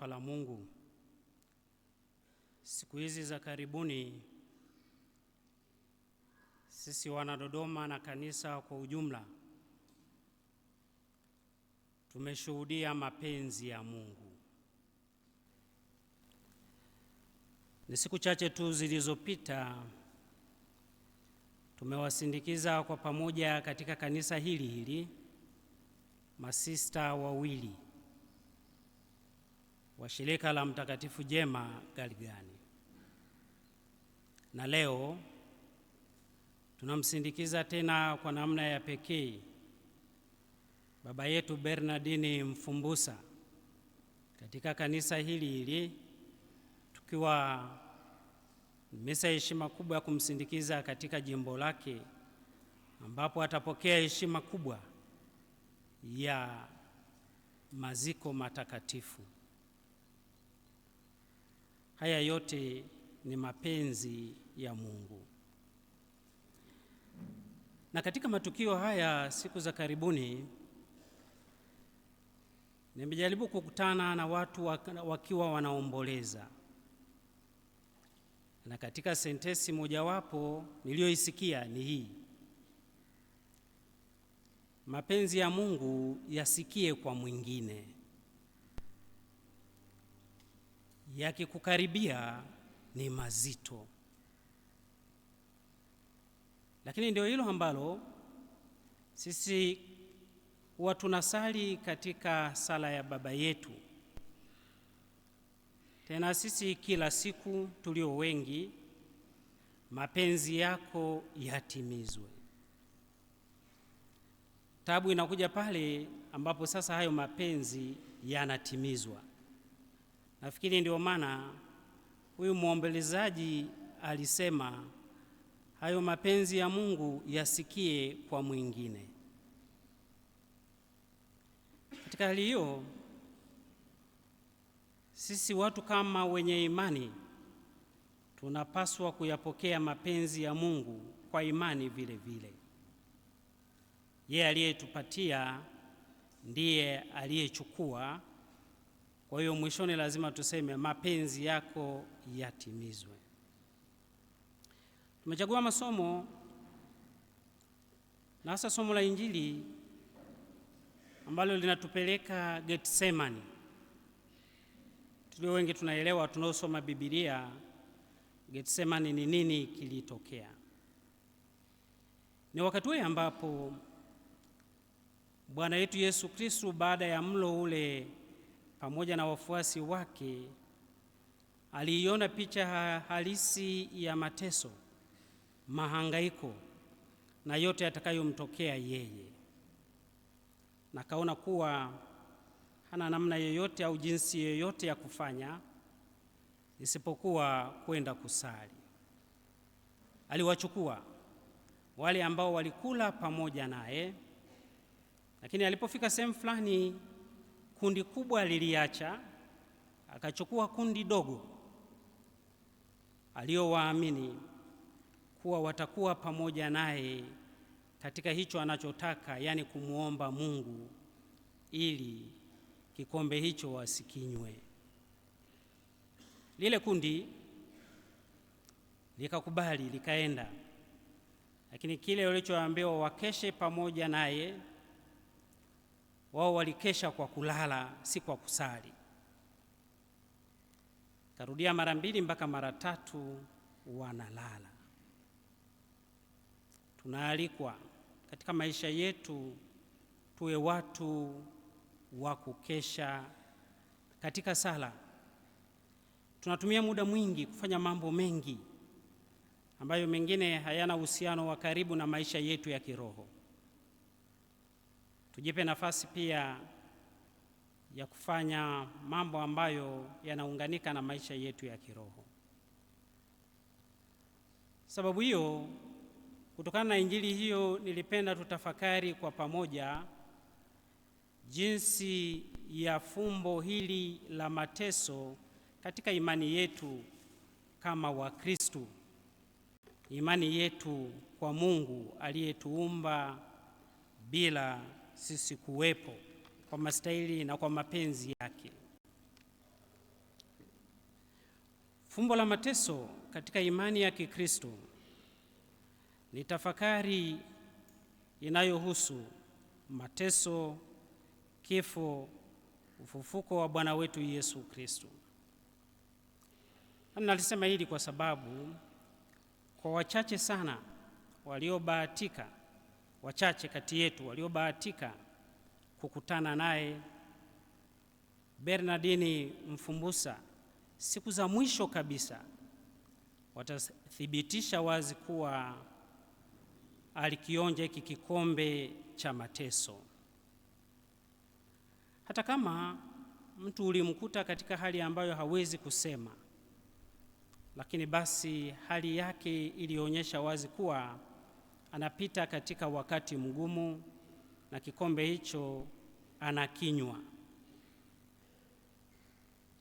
taifa la Mungu, siku hizi za karibuni sisi Wanadodoma na kanisa kwa ujumla tumeshuhudia mapenzi ya Mungu. Ni siku chache tu zilizopita tumewasindikiza kwa pamoja katika kanisa hili masista wawili wa shirika la Mtakatifu Jema Galgani, na leo tunamsindikiza tena kwa namna ya pekee baba yetu Bernardini Mfumbusa katika kanisa hili, tukiwa misa heshima kubwa ya kumsindikiza katika jimbo lake, ambapo atapokea heshima kubwa ya maziko matakatifu. Haya yote ni mapenzi ya Mungu. Na katika matukio haya siku za karibuni nimejaribu kukutana na watu wakiwa wanaomboleza, na katika sentensi mojawapo niliyoisikia ni hii: mapenzi ya Mungu yasikie kwa mwingine, yakikukaribia ni mazito. Lakini ndio hilo ambalo sisi huwa tunasali katika sala ya Baba Yetu. Tena sisi kila siku tulio wengi, mapenzi yako yatimizwe. Tabu inakuja pale ambapo sasa hayo mapenzi yanatimizwa. Nafikiri ndio maana huyu muombolezaji alisema hayo mapenzi ya Mungu yasikie kwa mwingine. Katika hali hiyo, sisi watu kama wenye imani tunapaswa kuyapokea mapenzi ya Mungu kwa imani vile vile. Yeye aliyetupatia ndiye aliyechukua. Kwa hiyo mwishoni lazima tuseme mapenzi yako yatimizwe. Tumechagua masomo na hasa somo la Injili ambalo linatupeleka Getsemani. Tulio wengi tunaelewa, tunaosoma Biblia, Getsemani ni nini kilitokea. Ni wakati ule ambapo Bwana yetu Yesu Kristo baada ya mlo ule pamoja na wafuasi wake aliiona picha halisi ya mateso, mahangaiko na yote yatakayomtokea yeye, na kaona kuwa hana namna yoyote au jinsi yoyote ya kufanya isipokuwa kwenda kusali. Aliwachukua wale ambao walikula pamoja naye, lakini alipofika sehemu fulani kundi kubwa liliacha, akachukua kundi dogo aliowaamini kuwa watakuwa pamoja naye katika hicho anachotaka, yani kumuomba Mungu ili kikombe hicho wasikinywe. Lile kundi likakubali, likaenda, lakini kile walichoambiwa wakeshe pamoja naye, wao walikesha kwa kulala, si kwa kusali. Karudia mara 2 mpaka mara 3 wanalala. Tunaalikwa katika maisha yetu tuwe watu wa kukesha katika sala. Tunatumia muda mwingi kufanya mambo mengi ambayo mengine hayana uhusiano wa karibu na maisha yetu ya kiroho. Tujipe nafasi pia ya kufanya mambo ambayo yanaunganika na maisha yetu ya kiroho. Sababu hiyo, kutokana na Injili hiyo, nilipenda tutafakari kwa pamoja jinsi ya fumbo hili la mateso katika imani yetu kama Wakristo, imani yetu kwa Mungu aliyetuumba bila sisi kuwepo, kwa mastahili na kwa mapenzi yake. Fumbo la mateso katika imani ya Kikristo ni tafakari inayohusu mateso, kifo, ufufuko wa Bwana wetu Yesu Kristo. Nalisema hili kwa sababu kwa wachache sana waliobahatika, wachache kati yetu waliobahatika kukutana naye Bernardini Mfumbusa siku za mwisho kabisa, watathibitisha wazi kuwa alikionja hiki kikombe cha mateso. Hata kama mtu ulimkuta katika hali ambayo hawezi kusema, lakini basi hali yake ilionyesha wazi kuwa anapita katika wakati mgumu na kikombe hicho anakinywa.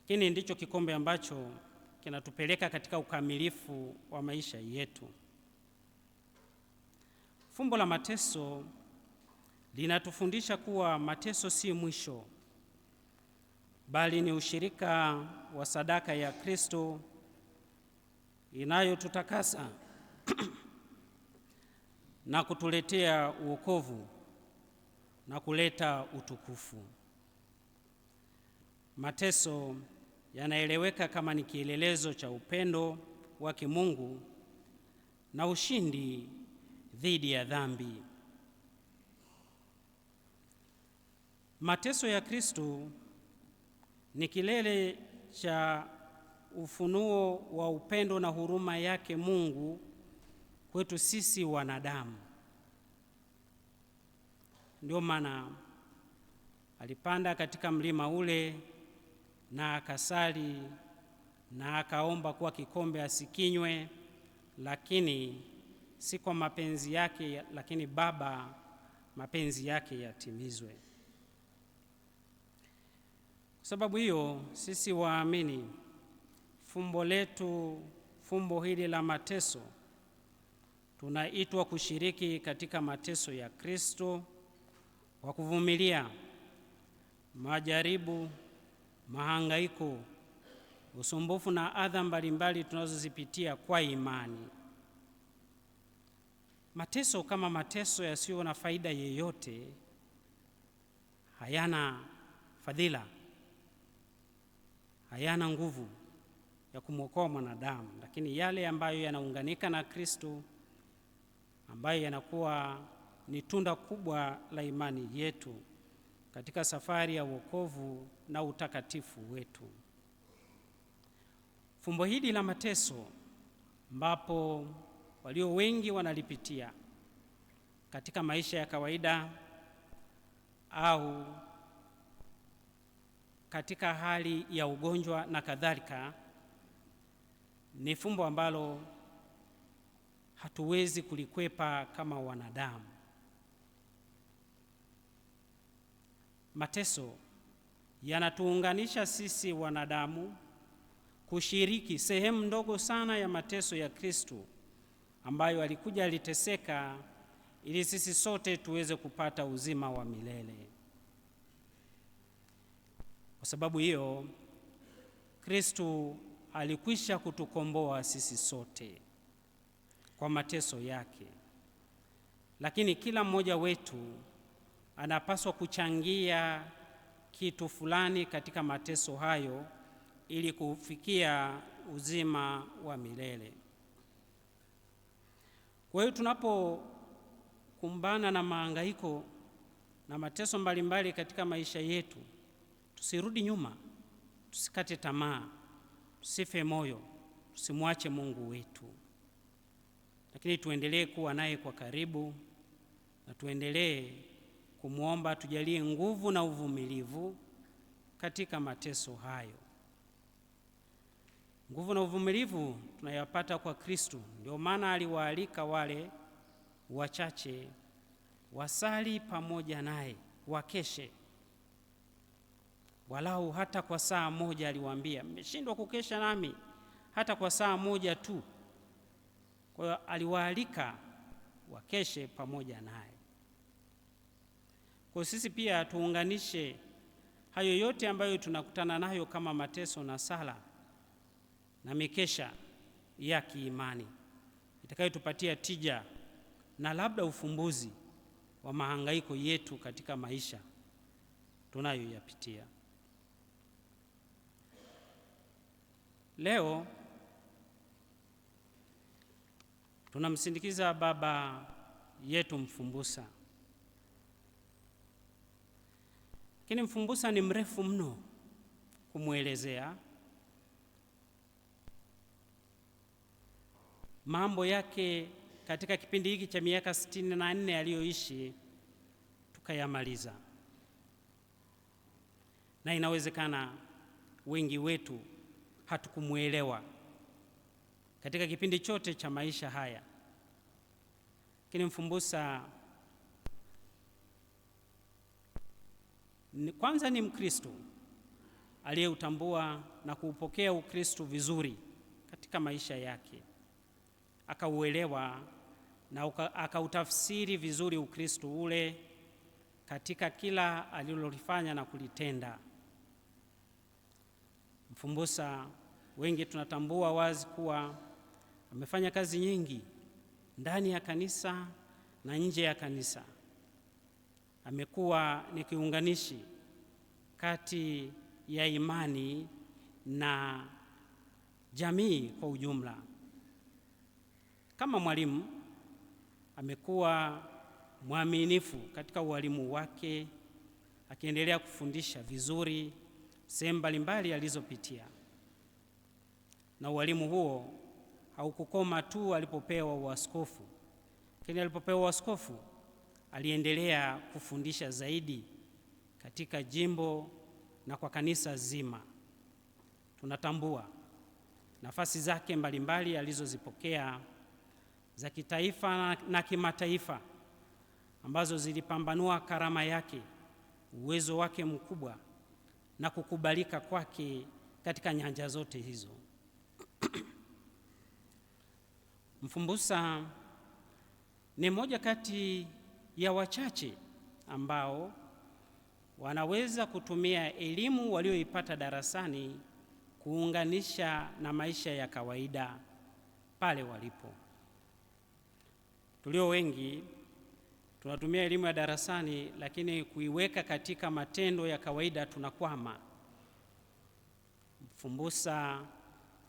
Hiki ndicho kikombe ambacho kinatupeleka katika ukamilifu wa maisha yetu. Fumbo la mateso linatufundisha kuwa mateso si mwisho, bali ni ushirika wa sadaka ya Kristo inayotutakasa na kutuletea wokovu na kuleta utukufu. Mateso yanaeleweka kama ni kielelezo cha upendo wa kimungu na ushindi dhidi ya dhambi. Mateso ya Kristo ni kilele cha ufunuo wa upendo na huruma yake Mungu kwetu sisi wanadamu. Ndio maana alipanda katika mlima ule na akasali na akaomba kuwa kikombe asikinywe, lakini si kwa mapenzi yake, lakini Baba, mapenzi yake yatimizwe. Kwa sababu hiyo sisi waamini, fumbo hili la mateso, tunaitwa kushiriki katika mateso ya Kristo kwa kuvumilia majaribu, mahangaiko, usumbufu na adha mbalimbali tunazozipitia kwa imani. Mateso kama mateso yasiyo na faida yeyote hayana fadhila, hayana nguvu ya kumwokoa mwanadamu, lakini yale ambayo yanaunganika na Kristo, ambayo yanakuwa ni tunda kubwa la imani yetu katika safari ya wokovu na utakatifu wetu. Fumbo hili la mateso ambapo walio wengi wanalipitia katika maisha ya kawaida au katika hali ya ugonjwa na kadhalika, ni fumbo ambalo hatuwezi kulikwepa kama wanadamu. Mateso yanatuunganisha sisi wanadamu kushiriki sehemu ndogo sana ya mateso ya Kristo ambayo alikuja aliteseka ili sisi sote tuweze kupata uzima wa milele. Kwa sababu hiyo, Kristo alikwisha kutukomboa sisi sote kwa mateso yake, lakini kila mmoja wetu anapaswa kuchangia kitu fulani katika mateso hayo ili kufikia uzima wa milele. Kwa hiyo tunapokumbana na mahangaiko na mateso mbalimbali katika maisha yetu, tusirudi nyuma, tusikate tamaa, tusife moyo, tusimwache Mungu wetu, lakini tuendelee kuwa naye kwa karibu na tuendelee kumwomba tujalie nguvu na uvumilivu katika mateso hayo. Nguvu na uvumilivu tunayapata kwa Kristo. Ndio maana aliwaalika wale wachache wasali pamoja naye, wakeshe walau hata kwa saa moja. Aliwaambia, mmeshindwa kukesha nami hata kwa saa moja tu. Kwa hiyo aliwaalika wakeshe pamoja naye. Kwa sisi pia tuunganishe hayo yote ambayo tunakutana nayo kama mateso na sala, na mikesha ya kiimani itakayotupatia tija na labda ufumbuzi wa mahangaiko yetu katika maisha tunayoyapitia. Leo tunamsindikiza baba yetu Mfumbusa. Lakini Mfumbusa ni mrefu mno kumwelezea. Mambo yake katika kipindi hiki cha miaka 64 aliyoishi tukayamaliza, na inawezekana wengi wetu hatukumuelewa katika kipindi chote cha maisha haya. Lakini Mfumbusa kwanza ni Mkristo aliyeutambua na kuupokea Ukristo vizuri katika maisha yake, akauelewa na akautafsiri vizuri Ukristo ule katika kila alilolifanya na kulitenda. Mfumbusa wengi tunatambua wazi kuwa amefanya kazi nyingi ndani ya kanisa na nje ya kanisa. Amekuwa ni kiunganishi kati ya imani na jamii kwa ujumla. Kama mwalimu amekuwa mwaminifu katika ualimu wake, akiendelea kufundisha vizuri sehemu mbalimbali alizopitia. Na ualimu huo haukukoma tu alipopewa uaskofu, lakini alipopewa uaskofu aliendelea kufundisha zaidi katika jimbo na kwa kanisa zima. Tunatambua nafasi zake mbalimbali alizozipokea za kitaifa na kimataifa, ambazo zilipambanua karama yake, uwezo wake mkubwa na kukubalika kwake katika nyanja zote hizo. Mfumbusa ni mmoja kati ya wachache ambao wanaweza kutumia elimu walioipata darasani kuunganisha na maisha ya kawaida pale walipo. Tulio wengi tunatumia elimu ya darasani, lakini kuiweka katika matendo ya kawaida tunakwama. Mfumbusa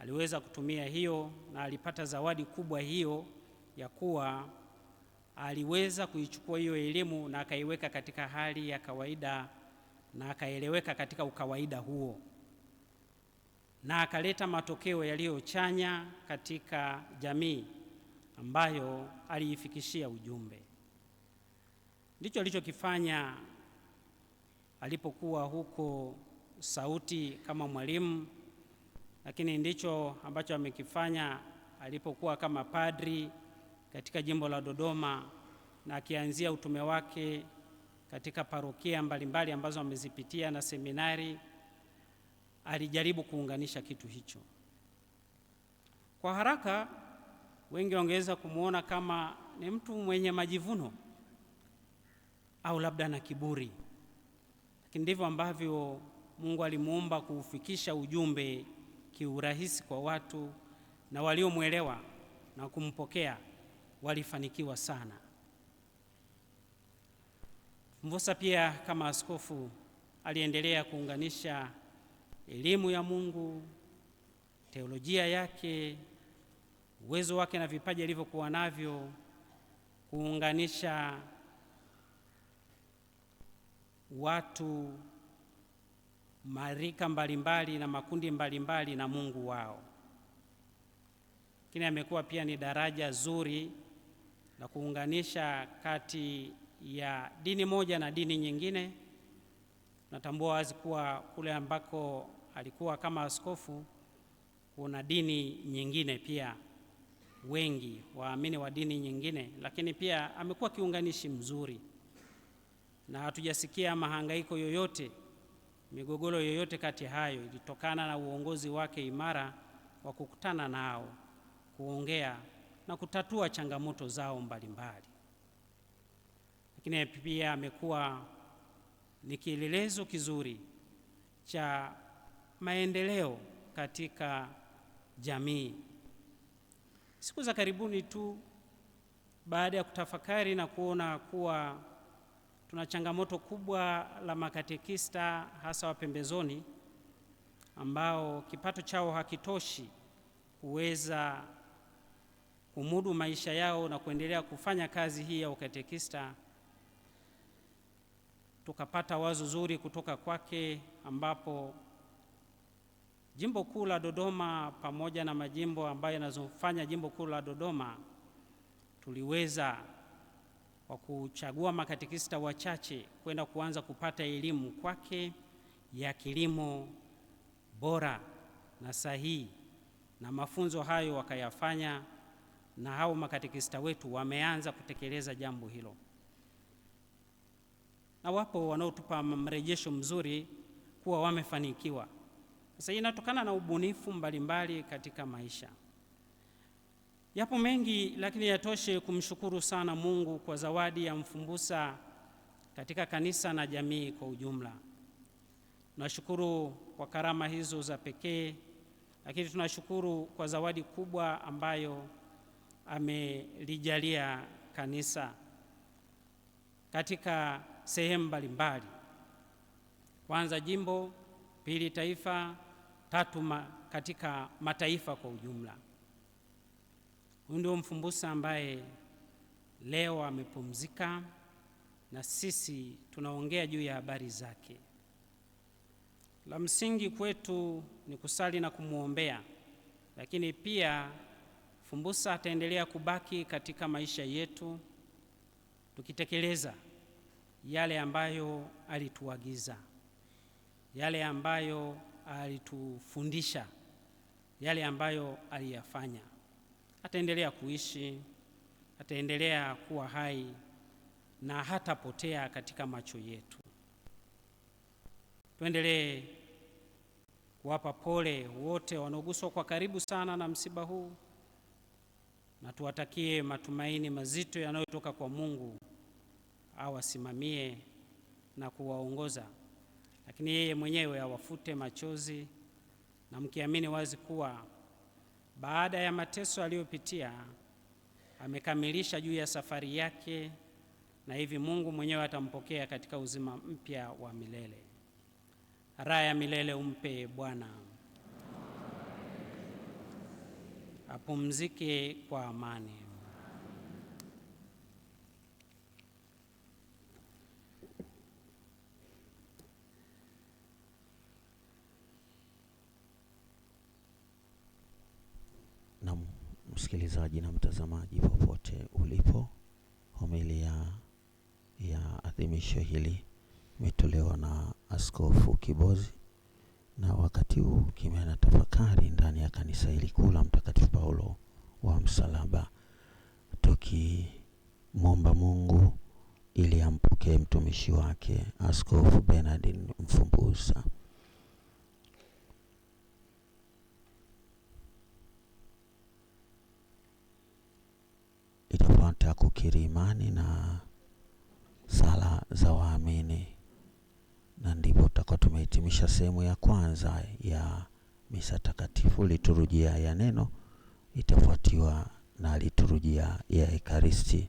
aliweza kutumia hiyo na alipata zawadi kubwa hiyo ya kuwa aliweza kuichukua hiyo elimu na akaiweka katika hali ya kawaida na akaeleweka katika ukawaida huo, na akaleta matokeo yaliyochanya katika jamii ambayo aliifikishia ujumbe. Ndicho alichokifanya alipokuwa huko Sauti kama mwalimu, lakini ndicho ambacho amekifanya alipokuwa kama padri katika jimbo la Dodoma, na akianzia utume wake katika parokia mbalimbali ambazo amezipitia na seminari. Alijaribu kuunganisha kitu hicho. Kwa haraka wengi wangeweza kumuona kama ni mtu mwenye majivuno au labda na kiburi, lakini ndivyo ambavyo Mungu alimuumba kuufikisha ujumbe kiurahisi kwa watu, na waliomwelewa na kumpokea walifanikiwa sana. Mfumbusa pia kama askofu aliendelea kuunganisha elimu ya Mungu, teolojia yake, uwezo wake na vipaji alivyokuwa navyo, kuunganisha watu marika mbalimbali na makundi mbalimbali na Mungu wao. Lakini amekuwa pia ni daraja zuri la kuunganisha kati ya dini moja na dini nyingine. Natambua wazi kuwa kule ambako alikuwa kama askofu kuna dini nyingine pia, wengi waamini wa dini nyingine, lakini pia amekuwa kiunganishi mzuri, na hatujasikia mahangaiko yoyote, migogoro yoyote kati hayo. Ilitokana na uongozi wake imara wa kukutana nao, kuongea na kutatua changamoto zao mbalimbali. Lakini pia amekuwa ni kielelezo kizuri cha maendeleo katika jamii. Siku za karibuni tu, baada ya kutafakari na kuona kuwa tuna changamoto kubwa la makatekista hasa wa pembezoni ambao kipato chao hakitoshi kuweza kumudu maisha yao na kuendelea kufanya kazi hii ya ukatekista, tukapata wazo zuri kutoka kwake, ambapo Jimbo Kuu la Dodoma pamoja na majimbo ambayo yanazofanya Jimbo Kuu la Dodoma tuliweza kwa kuchagua makatekista wachache kwenda kuanza kupata elimu kwake ya kilimo bora na sahihi, na mafunzo hayo wakayafanya, na hao makatekista wetu wameanza kutekeleza jambo hilo, na wapo wanaotupa mrejesho mzuri kuwa wamefanikiwa. Sasa inatokana na ubunifu mbalimbali katika maisha. Yapo mengi, lakini yatoshe kumshukuru sana Mungu kwa zawadi ya mfumbusa katika kanisa na jamii kwa ujumla. Tunashukuru kwa karama hizo za pekee, lakini tunashukuru kwa zawadi kubwa ambayo amelijalia kanisa katika sehemu mbalimbali. Kwanza jimbo, pili taifa, tatu katika mataifa kwa ujumla. Huyu ndio mfumbusa ambaye leo amepumzika na sisi tunaongea juu ya habari zake. La msingi kwetu ni kusali na kumwombea, lakini pia mfumbusa ataendelea kubaki katika maisha yetu tukitekeleza yale ambayo alituagiza, yale ambayo alitufundisha, yale ambayo aliyafanya. Ataendelea kuishi, ataendelea kuwa hai na hatapotea katika macho yetu. Tuendelee kuwapa pole wote wanaoguswa kwa karibu sana na msiba huu, na tuwatakie matumaini mazito yanayotoka kwa Mungu awasimamie na kuwaongoza, lakini yeye mwenyewe awafute machozi, na mkiamini wazi kuwa baada ya mateso aliyopitia amekamilisha juu ya safari yake, na hivi Mungu mwenyewe atampokea katika uzima mpya wa milele. Raha ya milele umpe Bwana, apumzike kwa amani. Na msikilizaji na mtazamaji popote ulipo, homilia ya adhimisho hili imetolewa na Askofu Kibozi, na wakati huu kimena tafakari ndani ya kanisa hili kuu la Mtakatifu Paulo wa Msalaba, tukimwomba Mungu ili ampokee mtumishi wake Askofu Bernardin Mfumbusa. Itafuata kukiri imani na sala za waamini, na ndipo tutakuwa tumehitimisha sehemu ya kwanza ya misa takatifu. Liturujia ya neno itafuatiwa na liturujia ya Ekaristi,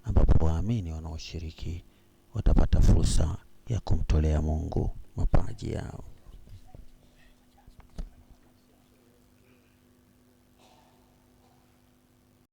ambapo waamini wanaoshiriki watapata fursa ya kumtolea Mungu mapaji yao.